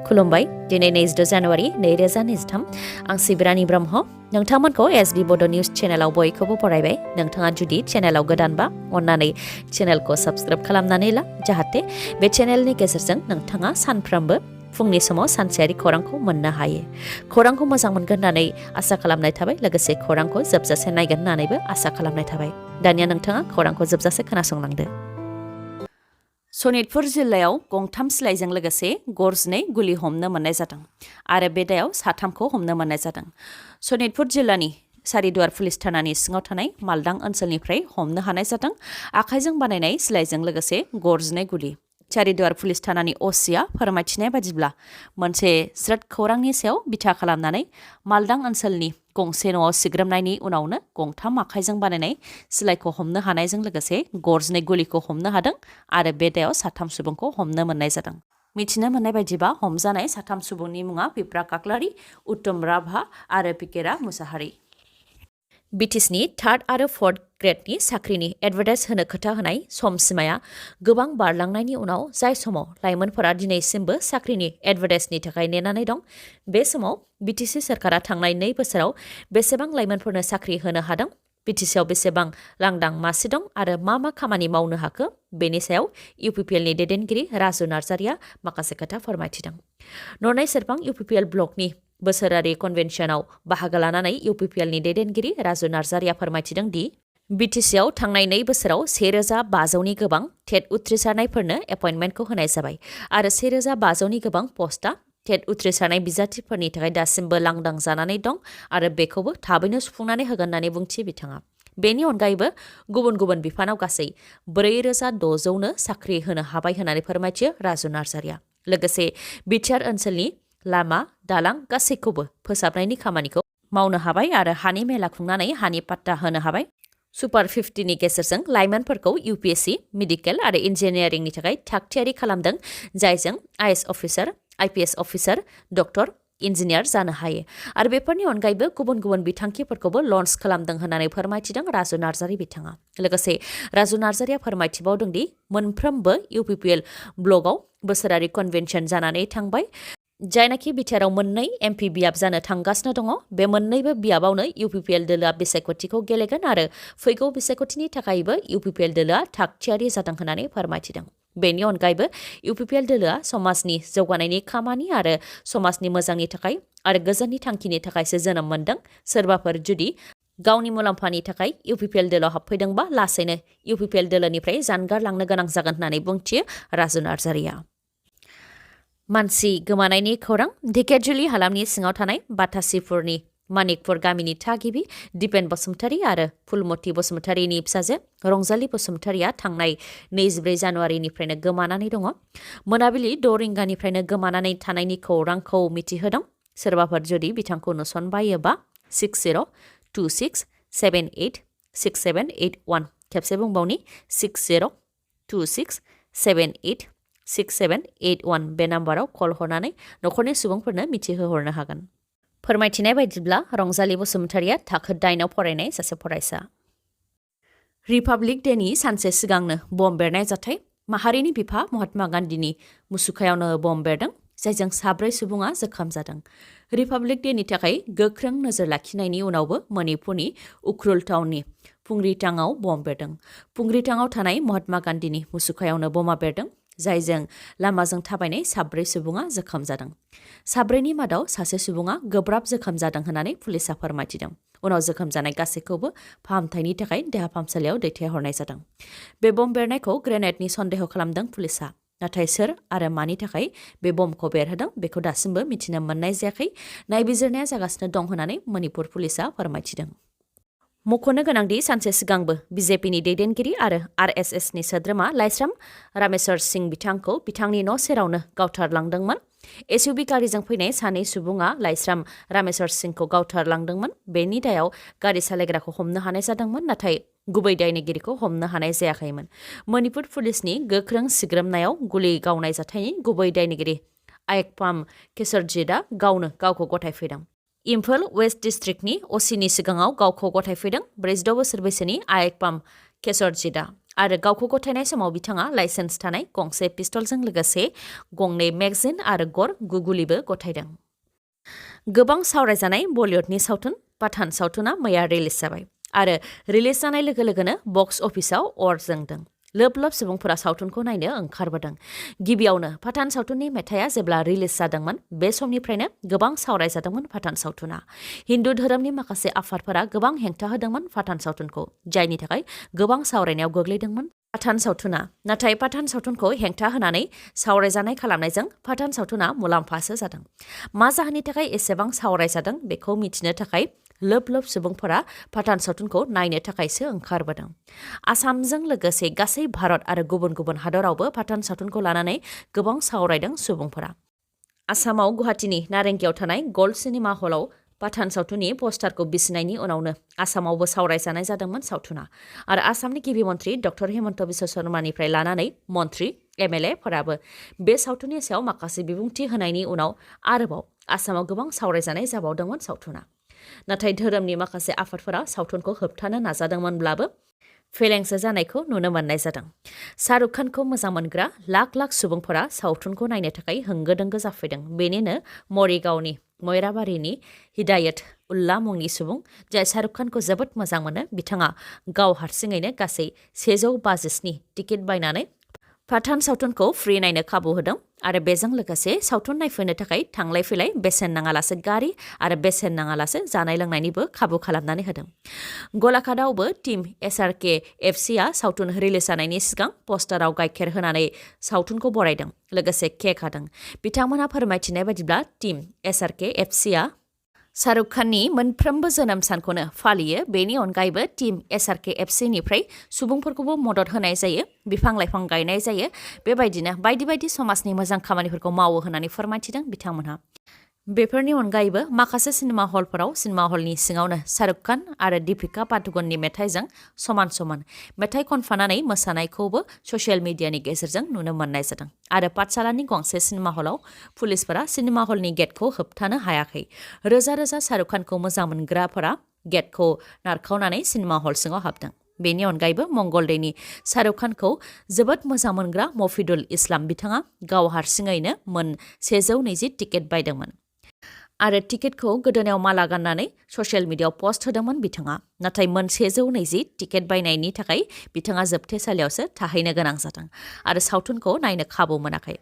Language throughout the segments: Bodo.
खुलुमबाय दिनै 22 जानुवारि 2023 आं सिबिरानि ब्रह्म नोंथांमोनखौ एसबी बड निउज चेनेलाव बयखौबो बरायबाय नोंथाङा जुदि चेनेलाव गोदानबा अन्नानै चेनेलखौ साबस्क्राइब खालामनानै ला जाहाथे बे चेनेलनि गेजेरजों नोंथाङा सानफ्रोमबो फुंनि समाव सानसेयारि खौरांखौ मोननो हायो खौरांखौ मोजां मोनगोन होननानै आसा खालामनाय थाबाय लोगोसे खौरांखौ जोबजासे नायगोन होननानैबो आसा खालामनाय थाबाय दानिया नोंथाङा खौरांखौ जोबजासे खोनासंलांदो सनितपुर जिल्लायाव गंथाम सिलाइजों लोगोसे गरजिनै गुलि हमनो मोननाय जादों आरो बे दायाव साथामखौ हमनो मोननाय जादों सनितपुर जिल्लानि सारिदुवार पुलिस थानानि सिङाव थानाय मालदां ओनसोलनिफ्राय हमनो हानाय जादों आखाइजों बानायनाय सिलाइजों लोगोसे गरजिनै गुलि सारिदुवार पुलिस थानानि असिया फोरमायथिनाय बादिब्ला मोनसे स्रोद खौरांनि सायाव बिथा खालामनानै मालदां ओनसोलनि गंसे न'आव सिग्रोमनायनि उनावनो गंथाम आखाइजों बानायनाय सिलाइखौ हमनो हानायजों लोगोसे गरजिनै गुलिखौ हमनो हादों आरो बे दायाव साथाम सुबुंखौ हमनो मोननाय जादों मिथिनो मोननाय बायदिबा हमजानाय साथाम सुबुंनि मुङा बिप्रा काक्लारि उत्तम राभा आरो पिकेरा मुसाहारि बिटिसिनि थार्ड आरो फर्थ ग्रेडनि साख्रिनि एडभार्टाइज होनो खोथा होनाय सम सिमाया गोबां बारलांनायनि उनाव जाय समाव लाइमोनफोरा दिनैसिमबो साख्रिनि एडभार्टाइजनि थाखाय नेनानै दं बे समाव बिटिसि सोरखारा थांनाय 2 बोसोराव बेसेबां लाइमोनफोरनो साख्रि होनो हादों बिटिसिआव बेसेबां लांदां मासि दं आरो मा खामानि मावनो हाखो बेनि सायाव इउपिपिएलनि दैदेनगिरि राजु नार्जारिया माखासे खोथा फोरमायथिदों नरनाय सेरफां इउपिपिएल ब्लकनि बोसोरारि कन्भेन्सनाव बाहागो लानानै इउपिपिएलनि दैदेनगिरि राजु नार्जारिया फोरमायथिदों दि बिटिसिआव थांनाय 2 बोसोराव 1500नि गोबां टेट उथ्रिसारनायफोरनो एपइन्टमेन्टखौ होनाय जाबाय आरो 1500नि गोबां पस्टआ टेट उथ्रिसारनाय बिजाथिफोरनि थाखाय दासिमबो लांदां जानानै दं आरो बेखौबो थाबैनो सुफुंनानै होगोन होननानै बुंथियो बिथाङा बेनि अनगायैबो गुबुन गुबुन बिफानाव गासै 4600नो साख्रि होनो हाबाय होननानै फोरमायथियो राजु नार्जारिया लोगोसे बिटिआर ओनसोलनि लामा दालां गासैखौबो फोसाबनायनि खामानिखौ मावनो हाबाय आरो हानि मेला खुंनानै हानि पाट्टा होनो हाबाय सुपार 50नि गेजेरजों लाइमोनफोरखौ इउपिएससि मेडिकेल आरो इन्जिनियारिंनि थाखाय थागथियारि खालामदों जायजों IAS officer IPS officer doctor engineer जानो हायो आरो बेफोरनि अनगायैबो गुबुन गुबुन बिथांखिफोरखौबो लन्च खालामदों होननानै फोरमायथिदों राजु नार्जारि बिथाङा लोगोसे राजु नार्जारिया फोरमायथिबावदों दि मोनफ्रोमबो इउपिपिएल ब्लकआव बोसोरारि कन्भेन्सन जानानै थांबाय जायनाखि बिटिआरआव 2 एमपि बियाब जानो थांगासिनो दङ बे मोन्नैबो बियाबावनो इउपिपिएल दोलोआ बिसायख'थिखौ गेलेगोन आरो फैगौ बिसायख'थिनि थाखायबो इउपिपिएल दोलोआ थागथियारि जादों होननानै फोरमायथिदों बेनि अनगायैबो इउपिपिएल दोलोआ समाजनि जौगानायनि खामानि आरो समाजनि मोजांनि थाखाय आरो गोजोननि थांखिनि थाखायसो जोनोम मोनदों सोरबाफोर जुदि गावनि मुलाम्फानि थाखाय इउपिपिएल दोलोआव हाबफैदोंबा लासैनो इउपिपिएल दोलोनिफ्राय जानगारलांनो गोनां जागोन होननानै बुंथियो राजु नार्जारिया मानसि गोमानायनि खौरां ढेकियाजुलि हालामनि सिङाव थानाय बातासिपुरनि मानिकपुर गामिनि थागिबि दिपेन बसुमतारी आरो फुलमती बसुमतारीनि फिसाजो रंजाली बसुमतारीया थांनाय 24 जानुवारिनिफ्रायनो गोमानानै दङ मोनाबिलि 6 रिंगानिफ्रायनो गोमानानै थानायनि खौरांखौ मिथिहोदों सोरबाफोर जुदि बिथांखौ नुसनबायोबा 6026786781 खेबसे बुंबावनि 6026786781 बे नाम्बाराव कल हरनानै नखरनि सुबुंफोरनो मिथिहोहरनो हागोन फोरमायथिनाय बायदिब्ला रंजाली बसुमतारीया थाखो 8आव फरायनाय सासे फरायसा रिपाब्लिक डेनि सानसे सिगांनो बम बेरनाय जाथाय माहारिनि बिफा महात्मा गान्धीनि मुसुखायावनो बम बेरदों जायजों 7 सुबुङा जोखोम जादों रिपाब्लिक डेनि थाखाय गोख्रों नोजोर लाखिनायनि उनावबो मणिपुरनि उख्रुल टाउननि पुंग्रिटांआव बम बेरदों पुंग्रिटांआव थानाय महात्मा गान्धीनि मुसुखायावनो बमा बेरदों जायजों लामाजों थाबायनाय 7 सुबुङा जोखोम जादों 7नि मादाव सासे सुबुङा गोब्राब जोखोम जादों होननानै पुलिसा फोरमायथिदों उनाव जोखोम जानाय गासैखौबो फाहामथायनि थाखाय देहा फाहामसालियाव दैथायहरनाय जादों बे बम बेरनायखौ ग्रेनेडनि सन्देह खालामदों पुलिसा नाथाय सोर आरो मानि थाखाय बे बमखौ बेरहोदों बेखौ दासिमबो मिथिनो मोननाय जायाखै नायबिजिरनाया जागासिनो दं होननानै मणिपुर पुलिसा फोरमायथिदों मख'नो गोनांदि सानसे सिगांबो बिजेपिनि दैदेनगिरि आरो आरएसएसनि सोद्रोमा लाइस्राम रामेश्वर सिं बिथांखौ बिथांनि न' सेरावनो गावथारलांदोंमोन एसयूवी गारिजों फैनाय 2 सुबुङा लाइस्राम रामेश्वर सिंखौ गावथारलांदोंमोन बेनि दायाव गारि सालायग्राखौ हमनो हानाय जादोंमोन नाथाय गुबै दायनिगिरिखौ हमनो हानाय जायाखैमोन मणिपुर पुलिसनि गोख्रों सिग्रोमनायाव गुलि गावनाय जाथायनि गुबै दायनिगिरि आयेकपाम केसरजितआ गावनो गावखौ गथायफैदों इम्फल वेस्ट डिस्ट्रिक्टनि असिनि सिगाङाव गावखौ गथायफैदों 46 बोसोर बैसोनि आयेकपाम केसरजितआ आरो गावखौ गथायनाय समाव बिथाङा लाइसेन्स थानाय गंसे पिस्तलजों लोगोसे गंनै मेगजिन आरो गर गुलिबो गथायदों। गोबां सावरायजानाय बलिउडनि सावथुन पाठान सावथुना मैया रिलिज जाबाय आरो रिलिज जानाय लोगो लोगोनो बक्स अफिसाव अर जोंदों। लोब लोब सुबुंफोरा सावथुनखौ नायनो ओंखारबोदों। गिबियावनो पाठान सावथुननि मेथाइया जेब्ला रिलिज जादोंमोन बे समनिफ्रायनो गोबां सावरायजादोंमोन पाठान सावथुना। हिन्दु धोरोमनि माखासे आफादफोरा गोबां हेंथा होदोंमोन पाठान सावथुनखौ, जायनि थाखाय गोबां सावरायनायाव गोग्लैदोंमोन पाठान सावथुना। नाथाय पाठान सावथुनखौ हेंथा होनानै सावरायजानाय खालामनायजों पाठान सावथुना मुलाम्फासो जादों। मा जाहोननि थाखाय एसेबां सावरायजादों बेखौ मिथिनो थाखाय लोब लोब सुबुंफोरा पाठान सावथुनखौ नायनो थाखायसो ओंखारबोदों। आसामजों लोगोसे गासै भारत आरो गुबुन गुबुन हादरावबो पाठान सावथुनखौ लानानै गोबां सावरायदों सुबुंफोरा। आसामाव गुवाहाटीनि नारेंगियाव थानाय गल्ड सिनेमा हलाव पाठान सावथुननि पस्टारखौ बिसिनायनि उनावनो आसामावबो सावरायजानाय जादोंमोन सावथुना। आरो आसामनि गिबि मन्थ्रि डक्टर हेमन्त बिश्व शर्मानिफ्राय लानानै मन्थ्रि MLA फोराबो बे सावथुननि सायाव माखासे बिबुंथि होनायनि उनाव आरोबाव आसामाव गोबां सावरायजानाय जाबावदोंमोन सावथुना। नाथाय धोरोमनि माखासे आफादफोरा सावथुनखौ होबथानो नाजादोंमोनब्लाबो फेलेंसो जानायखौ नुनो मोननाय जादों। शाहरुख खानखौ मोजां मोनग्रा लाख लाख सुबुंफोरा सावथुनखौ नायनो थाखाय होंगो दोंगो जाफैदों। बेनिनो मरिगावनि मयराबारिनि हिदायत उल्ला मुंनि सुबुं, जाय शाहरुख खानखौ जोबोद मोजां मोनो, बिथाङा गाव हारसिङैनो गासै 152 टिकेट बायनानै पाठान सावथुनखौ फ्रि नायनो खाबु होदों आरो बेजों लोगोसे सावथुन नायफैनो थाखाय थांलाय फैलाय बेसेन नाङालासे गारि आरो बेसेन नाङालासे जानाय लोंनायनिबो खाबु खालामनानै होदों। गलाघाटआवबो टीम SRK FCआ सावथुन रिलिज जानायनि सिगां पस्टाराव गाइखेर होनानै सावथुनखौ बरायदों, लोगोसे केक हादों। बिथांमोनहा फोरमायथिनाय बायदिब्ला टीम SRK FCआ शाहरुख खाननि मोनफ्रोमबो जोनोम सानखौनो फालियो। बेनि अनगायैबो टीम SRK FCनिफ्राय सुबुंफोरखौबो मदद होनाय जायो, बिफां लाइफां गायनाय जायो, बेबायदिनो बायदि बायदि समाजनि मोजां खामानिफोरखौ मावो होननानै फोरमायथिदों बिथांमोनहा। बेफोरनि अनगायैबो माखासे सिनेमा हलफोराव सिनेमा हलनि सिङावनो शाहरुख खान आरो दीपिका पादुकननि मेथाइजों समान समान मेथाइ खनफानानै मोसानायखौबो ससियेल मिडियानि गेजेरजों नुनो मोननाय जादों। आरो पाठशालानि गंसे सिनेमा हलाव पुलिसफोरा सिनेमा हलनि गेटखौ होबथानो हायाखै। रोजा रोजा शाहरुख खानखौ मोजां मोनग्राफोरा गेटखौ नारखावनानै सिनेमा हल सिङाव हाबदों। बेनि अनगायैबो मंगलदैनि शाहरुख खानखौ जोबोद मोजां मोनग्रा मफिदुल इस्लाम बिथाङा गाव हारसिङैनो मोन 120 टिकेट बायदोंमोन आरो टिकेटखौ गोदोनायाव माला गाननानै ससियेल मिडियायाव पस्ट होदोंमोन बिथाङा। नाथाय मोन 120 टिकेट बायनायनि थाखाय बिथाङा जोबथेसालियावसो थाहैनो गोनां जादों आरो सावथुनखौ नायनो खाबु मोनाखै।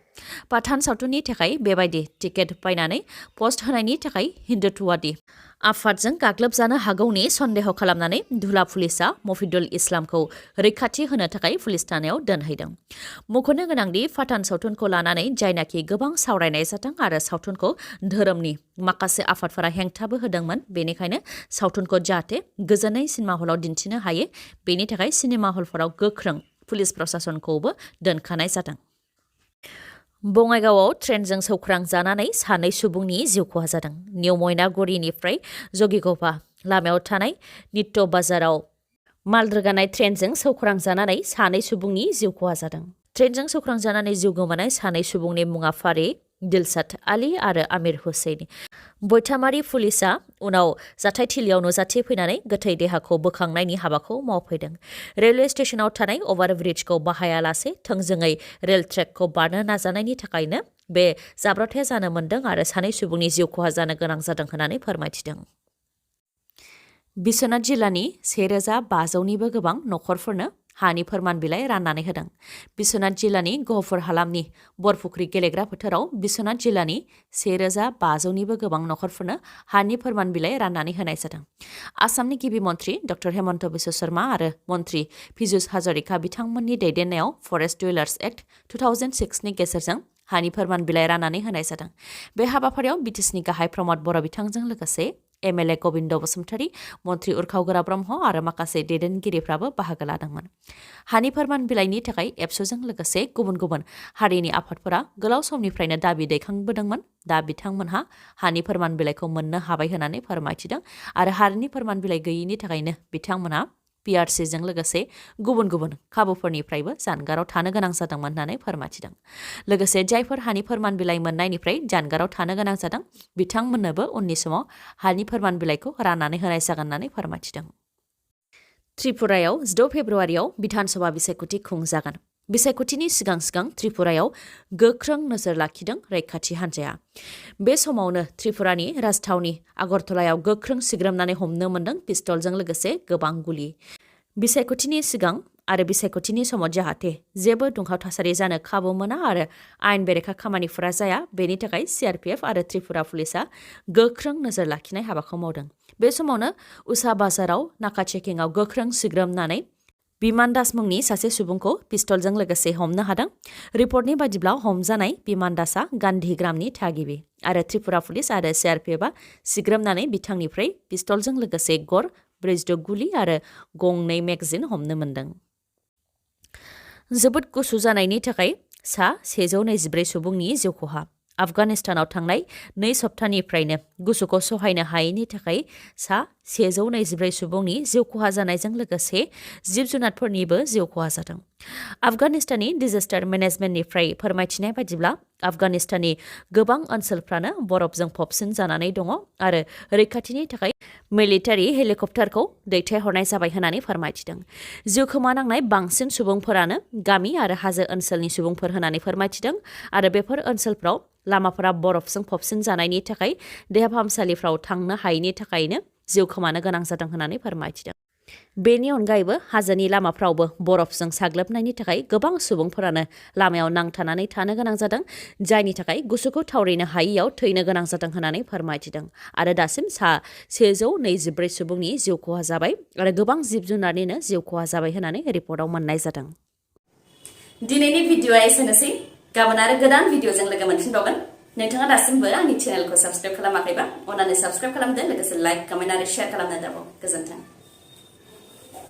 पाठान सावथुननि थाखाय बेबायदि टिकेट बायनानै पस्ट होनायनि थाखाय हिन्दुत्ववादी आफादजों गाग्लोबजानो हागौनि सन्देह खालामनानै धुला पुलिसआ मफिदुल इस्लामखौ रैखाथि होनो थाखाय पुलिस थानायाव दोनहैदों। मख'नो गोनांदि पाठान सावथुनखौ लानानै जायनाखि गोबां सावरायनाय जादों आरो सावथुनखौ धोरोमनि माखासे आफादफोरा हेंथाबो होदोंमोन, बेनिखायनो सावथुनखौ जाहाथे गोजोनै सिनेमा हलाव दिन्थिनो हायो, बेनि थाखाय सिनेमा हलफोराव गोख्रों पुलिस प्रशासनखौबो दोनखानाय जादों। बङाइगावआव ट्रेनजों सौख्रां जानानै 2 सुबुंनि जिउ खहा जादों। निउ मयनागुरिनिफ्राय जगिघोपा लामायाव थानाय नित्य बाजाराव माल रोगानाय ट्रेनजों सौख्रां जानानै 2 सुबुंनि जिउ खहा जादों। ट्रेनजों सौख्रां जानानै जिउ गोमानाय 2 सुबुंनि मुङा फारि दिलसाद आली आरो आमिर हुसैन। बयथामारि पुलिसआ उनाव जाथायथिलियाव नुजाथिफैनानै गोथै देहाखौ बोखांनायनि हाबाखौ मावफैदों। रेलवे स्टेशनाव थानाय अभारब्रिजखौ बाहायालासे थोंजोङै रेल ट्रेकखौ बारनो नाजानायनि थाखायनो बे जाब्रबथाया जानो मोन्दों आरो 2 सुबुंनि जिउ खहा जानो गोनां जादों होननानै फोरमायथिदों। बिश्वनाथ जिल्लानि 1500निबो गोबां नखरफोरनो हानि फोरमान बिलाइ राननानै होदों। बिश्वनाथ जिल्लानि गहपुर हालामनि बरपुख्रि गेलेग्रा फोथाराव बिश्वनाथ जिल्लानि 1500निबो गोबां नखरफोरनो हानि फोरमान बिलाइ राननानै होनाय जादों। आसामनि गिबि मन्थ्रि डक्टर हेमन्त बिश्व शर्मा आरो मन्थ्रि पीयूष हाजरिका बिथांमोननि दैदेननायाव फरेस्ट डुवेलार्स एक्ट 2006 नि गेजेरजों हानि फोरमान बिलाइ राननानै होनाय जादों। बे हाबाफारियाव बिटिसिनि गाहाय प्रमद बर' बिथांजों लोगोसे MLA गबिन्द बसुमतारी, मन्थ्रि उरखाव ब्रह्म आरो माखासे दैदेनगिरिफ्राबो बाहागो लादोंमोन। हानि फोरमान बिलाइनि थाखाय एबसुजों लोगोसे गुबुन गुबुन हारिनि आफादफोरा गोलाव समनिफ्रायनो दाबि दैखांबोदोंमोन। दा बिथांमोनहा हानि फोरमान बिलाइखौ मोननो हाबाय होननानै फोरमायथिदों आरो हानि फोरमान बिलाइ गैयिनि थाखायनो बिथांमोनहा PRCजों लोगोसे गुबुन गुबुन खाबुफोरनिफ्रायबो जानगाराव थानो गोनां जादोंमोन होननानै फोरमायथिदों। लोगोसे जायफोर हानि फोरमान बिलाइ मोननायनिफ्राय जानगाराव थानो गोनां जादों, बिथांमोननोबो उननि समाव हानि फोरमान बिलाइखौ राननानै होनाय जागोन होननानै फोरमायथिदों। त्रिपुरायाव 6 फेब्रुवारियाव बिधान सभा बिसायख'थि खुंजागोन। बिसायख'थिनि सिगां सिगां त्रिपुरायाव गोख्रों नोजोर लाखिदों रैखाथि हान्जाया। बे समावनो त्रिपुरानि राजथावनि आगरतलायाव गोख्रों सिग्रोमनानै हमनो मोन्दों पिस्तलजों लोगोसे गोबां गुलि। बिसायख'थिनि सिगां आरो बिसायख'थिनि समाव जाहाथे जेबो दुंहाव थासारि जानो खाबु मोना आरो आयेन बेरेखा खामानिफोरा जाया, बेनि थाखाय CRPF आरो त्रिपुरा पुलिसा गोख्रों नोजोर लाखिनाय हाबाखौ मावदों। बे समावनो उषा बाजाराव नाका चेकिंआव गोख्रों सिग्रोमनानै बिमान दास मुंनि सासे सुबुंखौ पिस्तलजों लोगोसे हमनो हादों। रिपर्टनि बायदिब्ला हमजानाय बिमान दासआ गान्धीग्रामनि थागिबि आरो त्रिपुरा पुलिस आरो CRPFआ सिग्रोमनानै बिथांनिफ्राय पिस्तलजों लोगोसे गर, 42 गुलि आरो गंनै मेगजिन हमनो मोन्दों। जोबोद गुसु जानायनि थाखाय सा 124 सुबुंनि जिउ खहा। आफगानिस्तानाव थांनाय 2 सप्तानिफ्रायनो गुसुखौ सहायनो हायैनि थाखाय सा 124 सुबुंनि जिउ खहा जानायजों लोगोसे जिब-जुनारफोरनिबो जिउ खहा जादों। आफगानिस्ताननि डिजास्टार मेनेजमेन्टनिफ्राय फोरमायथिनाय बायदिब्ला आफगानिस्ताननि गोबां ओनसोलफ्रानो बरफजों फबसिन जानानै दङ आरो रैखाथिनि थाखाय मिलिटारि हेलिकप्टारखौ दैथायहरनाय जाबाय होननानै फोरमायथिदों। जिउ खोमानांनाय बांसिन सुबुंफोरानो गामि आरो हाजो ओनसोलनि सुबुंफोर होननानै फोरमायथिदों आरो बेफोर ओनसोलफ्राव लामाफोरा बरफजों फबसिन जानायनि थाखाय देहा फाहामसालिफ्राव थांनो हायैनि थाखायनो जिउ खोमानो गोनां जादों होननानै फोरमायथिदों। बेनि अनगायैबो हाजोनि लामाफ्रावबो बरफजों साग्लोबनायनि थाखाय गोबां सुबुंफोरानो लामायाव नांथानानै थानो गोनां जादों, जायनि थाखाय गुसुखौ थावरिनो हायैयाव थैनो गोनां जादों होननानै फोरमायथिदों। आरो दासिम सा 124 सुबुंनि जिउ खहा जाबाय आरो गोबां जिब-जुनारनिनो जिउ खहा जाबाय होननानै रिपर्टआव मोननाय जादों। दिनैनि भिडिअ'आ एसेनोसै। गाबोन आरो गोदान भिडिअ'जों लोगो मोनफिनबावगोन। नोंथाङा दासिमबो आंनि चेनेलखौ साबस्क्राइब खालामाखैबा अन्नानै साबस्क्राइब खालामदो, लोगोसे लाइक, कमेन्ट आरो शेयार खालामनो दाबाव। गोजोन्थों।